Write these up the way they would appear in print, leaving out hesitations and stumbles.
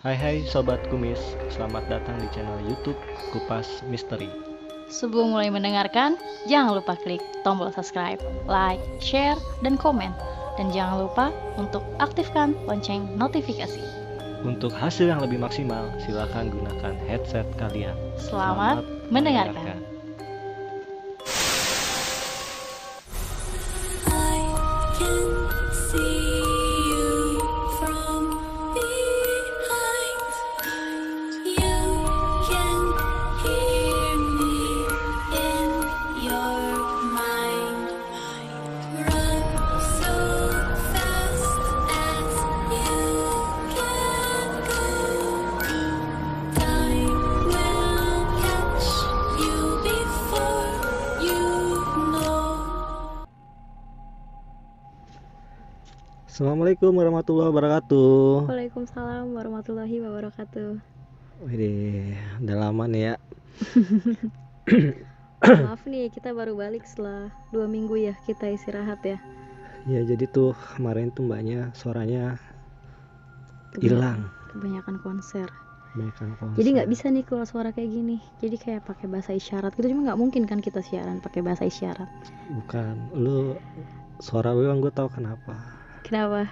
Hai hai Sobat Kumis, selamat datang di channel YouTube Kupas Misteri. Sebelum mulai mendengarkan, jangan lupa klik tombol subscribe, like, share, dan komen. Dan jangan lupa untuk aktifkan lonceng notifikasi. Untuk hasil yang lebih maksimal, silakan gunakan headset kalian. Selamat mendengarkan. I can see you from behind. You can hear me in your mind. Run so fast as you can go. Time will catch you before you know. Assalamualaikum warahmatullahi wabarakatuh. Waalaikumsalam warahmatullahi wabarakatuh. Wih, udah lama nih ya. Maaf nih, kita baru balik setelah 2 minggu ya kita istirahat ya. Ya jadi tuh kemarin tuh mbaknya suaranya hilang. Kebanyakan konser. Kebanyakan konser. Jadi nggak bisa nih keluar suara kayak gini. Jadi kayak pakai bahasa isyarat gitu. Cuma nggak mungkin kan kita siaran pakai bahasa isyarat. Bukan, lu suara lu yang gue tahu kenapa. Kenapa?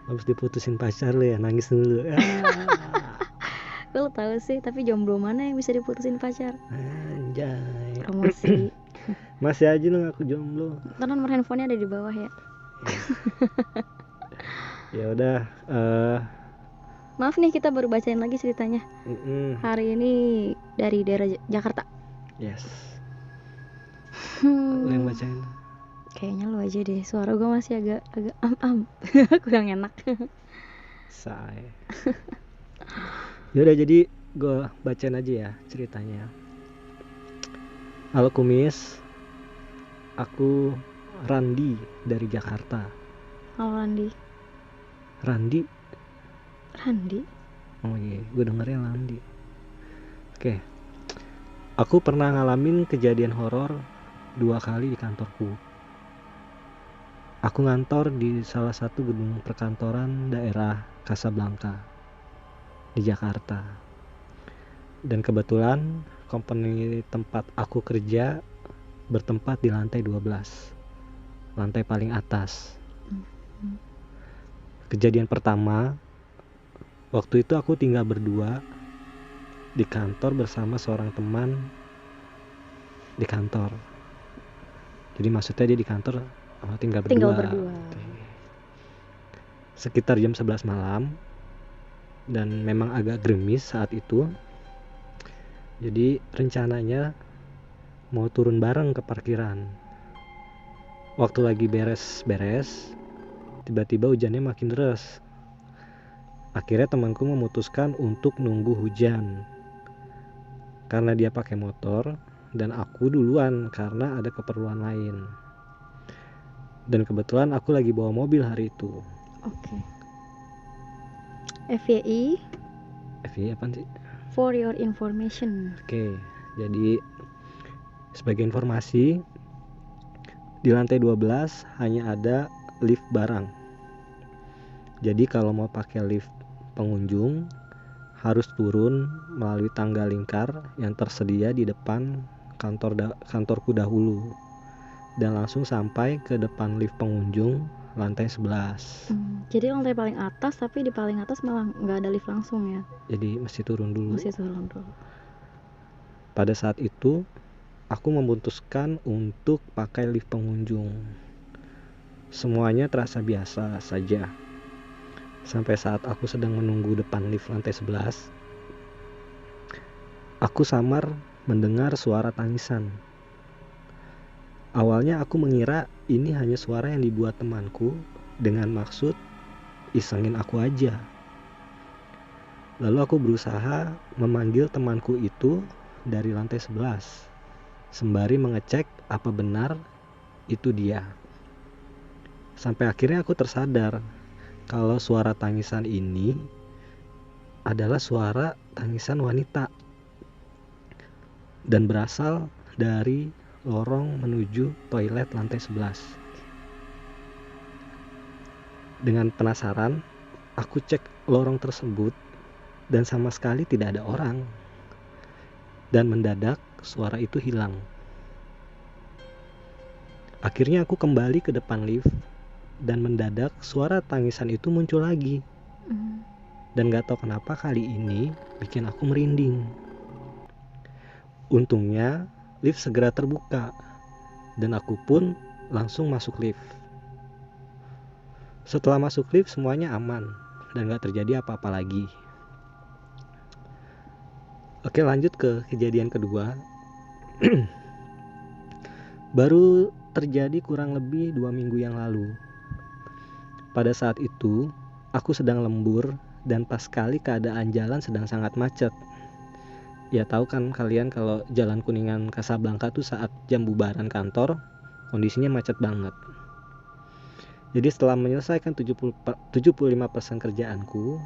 Habis diputusin pacar lu ya, nangis dulu. Lo tahu sih, tapi jomblo mana yang bisa diputusin pacar? Anjay. Promosi. Masih aja lu ngaku jomblo. Ntar nomor handphonenya ada di bawah ya. Ya udah, Maaf nih, kita baru bacain lagi ceritanya. Hari ini dari daerah Jakarta. yes. Lu yang Hmm, bacain. kayaknya lo aja deh. Suara gue masih agak am. Kurang enak. Say. Yaudah, jadi gue bacain aja ya ceritanya. Halo Kumis, aku Randi dari Jakarta. Halo Randi. Randi? Randi? Oh iya, gue dengernya Randi. Oke. Aku pernah ngalamin kejadian horor 2 kali di kantorku. Aku ngantor di salah satu gedung perkantoran daerah Casablanca di Jakarta. Dan kebetulan company tempat aku kerja bertempat di lantai 12, lantai paling atas. Kejadian pertama, waktu itu aku tinggal berdua di kantor bersama seorang teman di kantor. Jadi maksudnya dia di kantor tinggal berdua. Sekitar jam 11 malam, dan memang agak gerimis saat itu. Jadi rencananya mau turun bareng ke parkiran. Waktu lagi beres-beres, tiba-tiba hujannya makin deras. Akhirnya temanku memutuskan untuk nunggu hujan karena dia pakai motor dan aku duluan karena ada keperluan lain. Dan kebetulan aku lagi bawa mobil hari itu. Oke. FYI, FYI apaan sih? for your information. Oke, jadi sebagai informasi, di lantai 12 hanya ada lift barang. Jadi kalau mau pakai lift pengunjung harus turun melalui tangga lingkar yang tersedia di depan kantorku dahulu, dan langsung sampai ke depan lift pengunjung lantai 11. Jadi lantai paling atas, tapi di paling atas malah nggak ada lift langsung ya. Jadi mesti turun dulu. Mesti turun dulu. Pada saat itu aku memutuskan untuk pakai lift pengunjung. Semuanya terasa biasa saja. Sampai saat aku sedang menunggu depan lift lantai 11, aku samar mendengar suara tangisan. Awalnya aku mengira ini hanya suara yang dibuat temanku dengan maksud isengin aku aja. Lalu aku berusaha memanggil temanku itu dari lantai 11, sembari mengecek apa benar itu dia. Sampai akhirnya aku tersadar kalau suara tangisan ini adalah suara tangisan wanita dan berasal dari lorong menuju toilet lantai 11. Dengan penasaran, aku cek lorong tersebut dan sama sekali tidak ada orang. Dan mendadak suara itu hilang. Akhirnya aku kembali ke depan lift dan mendadak suara tangisan itu muncul lagi. Dan gak tahu kenapa kali ini bikin aku merinding. Untungnya lift segera terbuka dan aku pun langsung masuk lift. Setelah masuk lift semuanya aman dan gak terjadi apa-apa lagi. Oke, lanjut ke kejadian kedua. Baru terjadi kurang lebih 2 minggu yang lalu. Pada saat itu aku sedang lembur dan pas sekali keadaan jalan sedang sangat macet. Ya tahu kan kalian kalau jalan Kuningan Kasablanka tuh saat jam bubaran kantor kondisinya macet banget. Jadi setelah menyelesaikan 75% kerjaanku,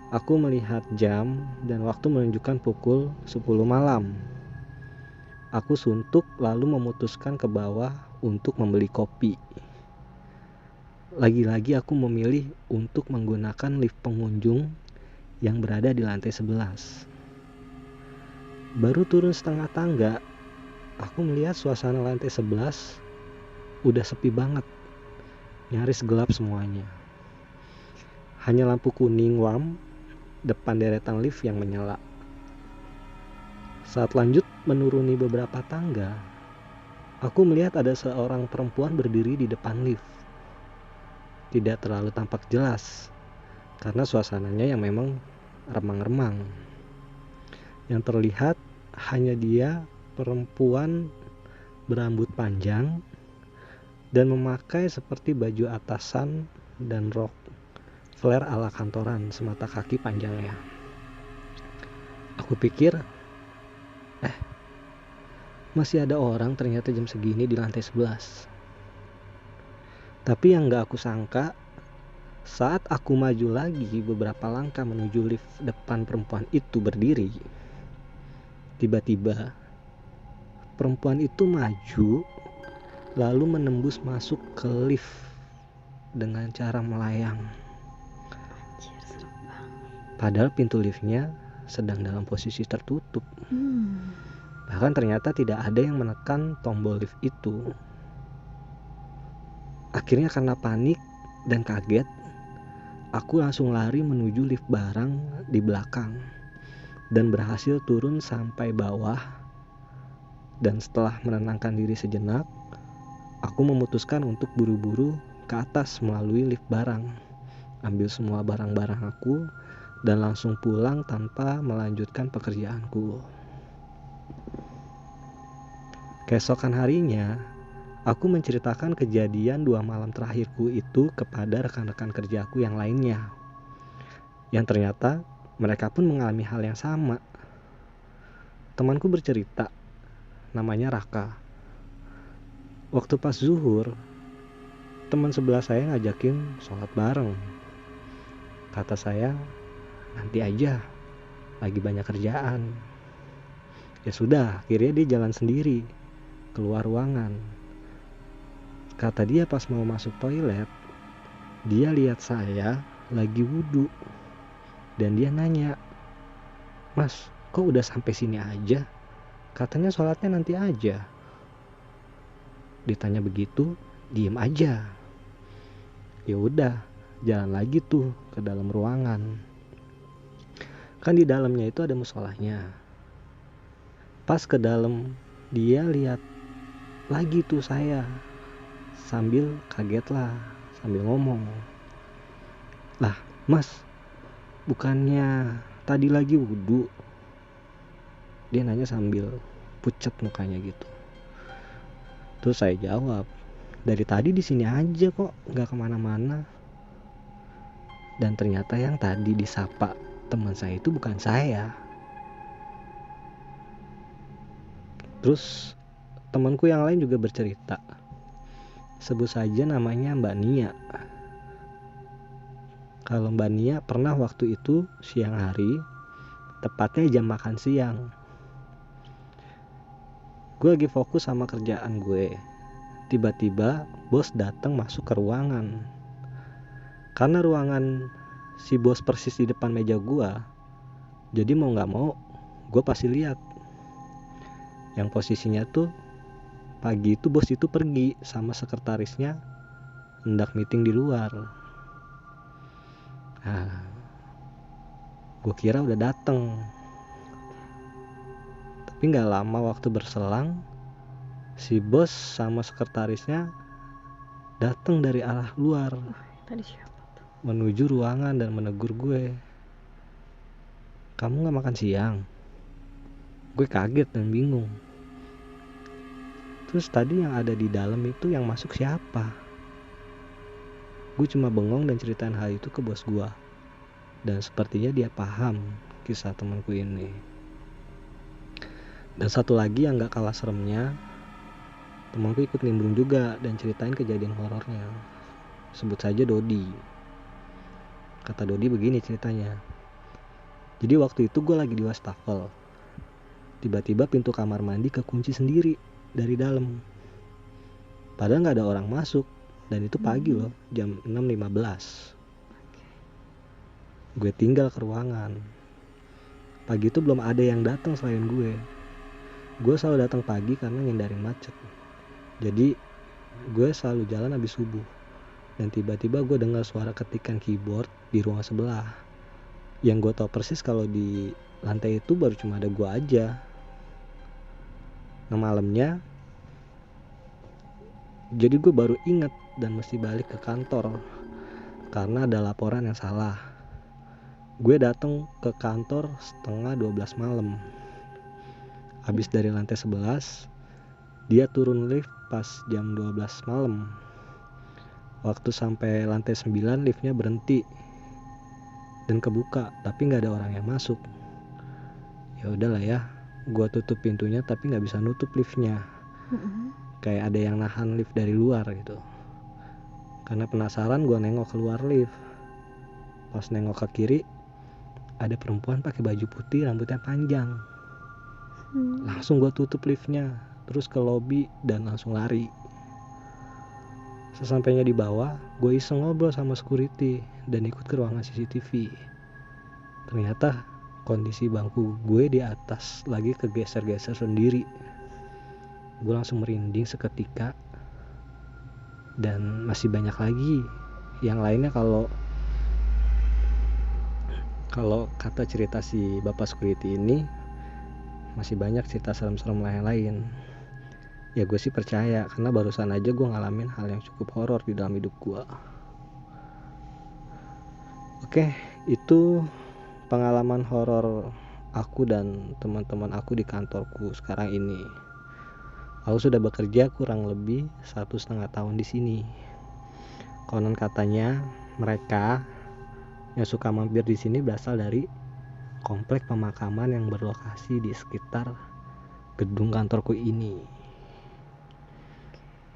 aku melihat jam dan waktu menunjukkan pukul 10 malam. Aku suntuk lalu memutuskan ke bawah untuk membeli kopi. Lagi-lagi aku memilih untuk menggunakan lift pengunjung yang berada di lantai 11. Baru turun setengah tangga, aku melihat suasana lantai 11 udah sepi banget. Nyaris gelap semuanya. Hanya lampu kuning warm depan deretan lift yang menyala. Saat lanjut menuruni beberapa tangga, aku melihat ada seorang perempuan berdiri di depan lift. Tidak terlalu tampak jelas, karena suasananya yang memang remang-remang. Yang terlihat hanya dia perempuan berambut panjang dan memakai seperti baju atasan dan rok flare ala kantoran semata kaki panjangnya. Aku pikir, masih ada orang ternyata jam segini di lantai 11. Tapi yang gak aku sangka, saat aku maju lagi beberapa langkah menuju lift depan perempuan itu berdiri, tiba-tiba perempuan itu maju lalu menembus masuk ke lift dengan cara melayang. Padahal pintu liftnya sedang dalam posisi tertutup. Bahkan ternyata tidak ada yang menekan tombol lift itu. Akhirnya karena panik dan kaget, aku langsung lari menuju lift barang di belakang dan berhasil turun sampai bawah. Dan setelah menenangkan diri sejenak, aku memutuskan untuk buru-buru ke atas melalui lift barang, ambil semua barang-barang aku dan langsung pulang tanpa melanjutkan pekerjaanku. Keesokan harinya, aku menceritakan kejadian 2 malam terakhirku itu kepada rekan-rekan kerjaku yang lainnya. Yang ternyata mereka pun mengalami hal yang sama. Temanku bercerita, namanya Raka. Waktu pas zuhur, teman sebelah saya ngajakin sholat bareng. Kata saya, nanti aja, lagi banyak kerjaan. Ya sudah, akhirnya dia jalan sendiri keluar ruangan. Kata dia pas mau masuk toilet, dia lihat saya lagi wudhu dan dia nanya, "Mas, kok udah sampai sini aja? Katanya sholatnya nanti aja." Ditanya begitu, diem aja. Ya udah, jalan lagi tuh ke dalam ruangan. Kan di dalamnya itu ada musolahnya. Pas ke dalam, dia lihat lagi tuh saya, sambil kaget lah, sambil ngomong, "Lah mas, bukannya tadi lagi wudhu?" Dia nanya sambil pucat mukanya gitu. Terus saya jawab, "Dari tadi di sini aja kok, nggak kemana-mana." Dan ternyata yang tadi disapa teman saya itu bukan saya. Terus temanku yang lain juga bercerita. Sebut saja namanya Mbak Nia. Kalau Mbak Nia pernah waktu itu siang hari, tepatnya jam makan siang. Gue lagi fokus sama kerjaan gue. Tiba-tiba bos datang masuk ke ruangan. Karena ruangan si bos persis di depan meja gue, Jadi mau nggak mau gue pasti lihat. Yang posisinya tuh pagi itu bos itu pergi sama sekretarisnya hendak meeting di luar. Nah, gue kira udah dateng, tapi nggak lama waktu berselang si bos sama sekretarisnya datang dari arah luar Tadi siapa tuh? menuju ruangan dan menegur gue. Kamu nggak makan siang? Gue kaget dan bingung. Terus tadi yang ada di dalam itu yang masuk siapa? Gue cuma bengong dan ceritain hal itu ke bos gue. Dan sepertinya dia paham kisah temanku ini. Dan satu lagi yang gak kalah seremnya, temanku ikut nimbrung juga dan ceritain kejadian horornya. Sebut saja Dodi. Kata Dodi begini ceritanya. Jadi waktu itu gue lagi di wastafel. Tiba-tiba pintu kamar mandi kekunci sendiri dari dalam. Padahal gak ada orang masuk. Dan itu pagi loh, jam 6.15. Gue tinggal ke ruangan. Pagi itu belum ada yang datang selain gue. Gue selalu datang pagi karena ngindarin macet. Jadi gue selalu jalan habis subuh. Dan tiba-tiba gue dengar suara ketikan keyboard di ruang sebelah. Yang gue tahu persis kalau di lantai itu baru cuma ada gue aja. Nah malamnya, jadi gue baru ingat dan mesti balik ke kantor karena ada laporan yang salah. Gue datang ke kantor setengah 12 malam. Habis dari lantai 11, dia turun lift pas jam 12 malam. Waktu sampai lantai 9 liftnya berhenti dan kebuka, tapi nggak ada orang yang masuk. Ya udahlah ya, gue tutup pintunya tapi nggak bisa nutup liftnya. Kayak ada yang nahan lift dari luar gitu. Karena penasaran gue nengok keluar lift. Pas nengok ke kiri, ada perempuan pakai baju putih rambutnya panjang. Langsung gue tutup liftnya, terus ke lobi dan langsung lari. Sesampainya di bawah, gue iseng ngobrol sama security dan ikut ke ruangan CCTV. Ternyata kondisi bangku gue di atas lagi kegeser-geser sendiri. Gue langsung merinding seketika. Dan masih banyak lagi yang lainnya kalau kata cerita si bapak security ini masih banyak cerita serem-serem lain. Ya gue sih percaya karena barusan aja gue ngalamin hal yang cukup horor di dalam hidup gue. Oke, itu pengalaman horor aku dan teman-teman aku di kantorku sekarang ini. Aku sudah bekerja kurang lebih 1,5 tahun di sini. Konon katanya mereka yang suka mampir di sini berasal dari komplek pemakaman yang berlokasi di sekitar gedung kantorku ini.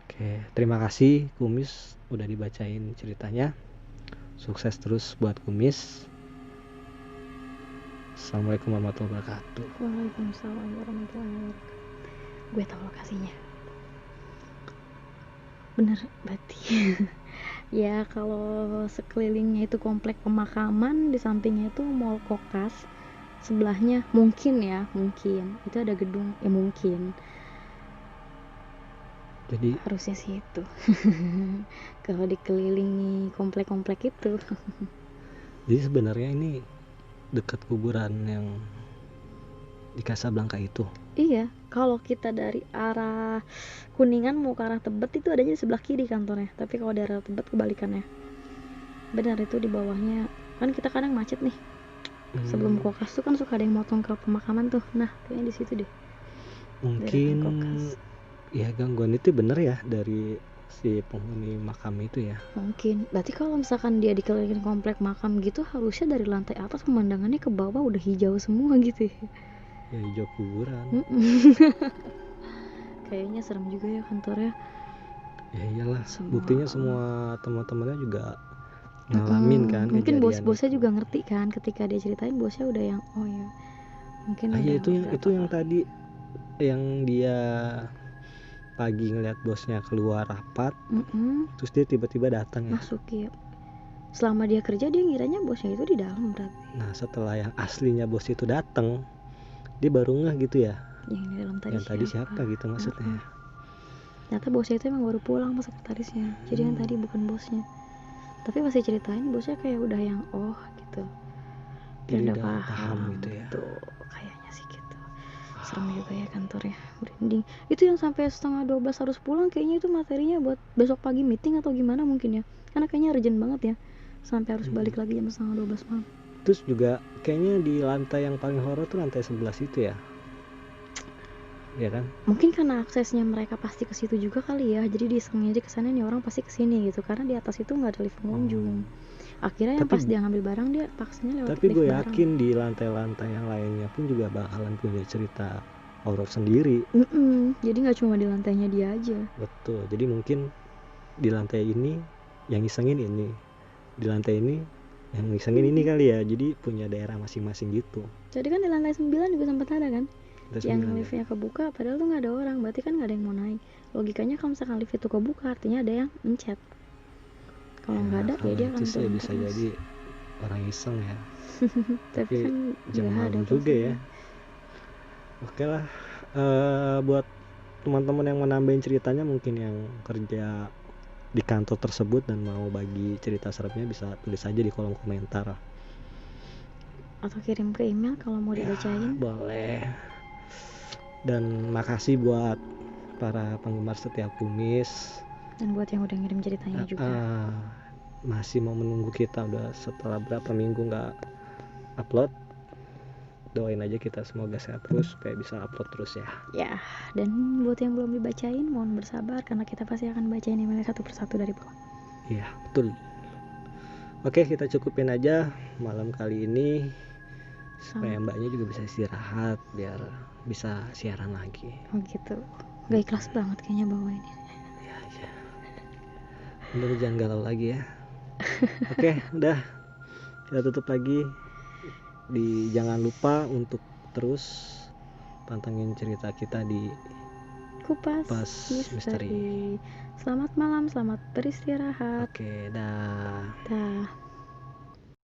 Oke, terima kasih Kumis udah dibacain ceritanya. Sukses terus buat Kumis. Assalamualaikum warahmatullahi wabarakatuh. Waalaikumsalam warahmatullahi wabarakatuh. Gue tahu lokasinya. Bener berarti. Ya kalau sekelilingnya itu komplek pemakaman, di sampingnya itu mall Kokas, sebelahnya mungkin itu ada gedung, ya mungkin Jadi harusnya sih itu. Kalau dikelilingi komplek-komplek itu. jadi sebenarnya ini dekat kuburan yang di Casablanca itu. Iya, kalau kita dari arah Kuningan mau ke arah Tebet itu adanya di sebelah kiri kantornya. Tapi kalau dari arah Tebet kebalikannya. Benar itu di bawahnya. Kan kita kadang macet nih. Sebelum Kokas tuh kan suka ada yang motong ke pemakaman tuh. Nah, kayaknya di situ deh. Mungkin Daerah Kokas. ya gangguan itu bener ya dari si penghuni makam itu ya. Mungkin. Berarti kalau misalkan dia dikelilingin komplek makam gitu, harusnya dari lantai atas pemandangannya ke bawah udah hijau semua gitu ya. Ya hijau kuburan. Kayaknya serem juga ya kantornya. Ya iyalah, Semua- buktinya semua teman-temannya juga ngalamin kan Mungkin kejadian bos-bosnya itu. juga ngerti kan, ketika dia ceritain bosnya udah yang oh ya mungkin Ah udah ya itu yang berapa tadi yang dia pagi ngeliat bosnya keluar rapat, kali. terus dia tiba-tiba datang ya. Masuk ya. selama dia kerja dia ngiranya bosnya itu di dalam berarti Nah setelah yang aslinya bos itu datang, dia baru ngeh gitu ya, yang di dalam tadi yang tadi siapa gitu maksudnya. ternyata bosnya itu emang baru pulang sama sekretarisnya, jadi yang tadi bukan bosnya. Tapi pasti ceritain bosnya kayak udah yang gitu, Jadi kayak udah paham gitu ya. tuh kayaknya sih gitu. Serem juga ya kantornya, branding itu yang sampai 11:30 harus pulang, kayaknya itu materinya buat besok pagi meeting atau gimana mungkin ya, karena kayaknya urgent banget ya sampai harus balik lagi jam 11:30 malam. Terus juga kayaknya di lantai yang paling horor tuh lantai 11 itu ya. Ya kan? Mungkin karena aksesnya mereka pasti ke situ juga kali ya, jadi disengnya aja ke sana nih orang pasti ke sini gitu, karena di atas itu nggak ada lift pengunjung. Akhirnya yang Tapi- pas dia ngambil barang dia paksanya lewat Tapi lift gue barang. yakin di lantai-lantai yang lainnya pun juga bakalan punya cerita horor sendiri. Jadi nggak cuma di lantainya dia aja. Betul. Jadi mungkin di lantai ini yang ngisengin ini, di lantai ini yang ngisengin ini kali ya. Jadi punya daerah masing-masing gitu. Jadi kan di lantai 9 juga sempat ada kan, Lantai yang 9 ya. liftnya kebuka padahal tuh nggak ada orang, berarti kan nggak ada yang mau naik. Logikanya kalau misalkan lift itu kebuka artinya ada yang mencet. Kalau nggak ada ya kalau dia akan itu sih turun bisa terus. jadi orang iseng ya. Tapi kan jam nggak ada malam juga bosnya. ya. Oke lah. Buat teman-teman yang mau nambahin ceritanya, mungkin yang kerja di kantor tersebut dan mau bagi cerita seremnya, bisa tulis aja di kolom komentar. Atau kirim ke email kalau mau dibacain. Boleh. Dan makasih buat para penggemar setia Kumis. Dan buat yang udah ngirim ceritanya juga. Masih mau menunggu kita, udah setelah berapa minggu nggak upload. Doain aja kita semoga sehat terus supaya bisa upload terus ya. Ya, dan buat yang belum dibacain mohon bersabar karena kita pasti akan bacain email satu persatu dari bawah. Iya betul. Oke, kita cukupin aja malam kali ini supaya mbaknya juga bisa istirahat biar bisa siaran lagi. Oh gitu. Gak ikhlas banget kayaknya bawa ini. Ya. Udah jangan galau lagi ya. Oke, udah. Kita tutup lagi. Jangan lupa untuk terus pantengin cerita kita di Kupas Pas Misteri. Selamat malam, selamat beristirahat. Oke, dah. Dah.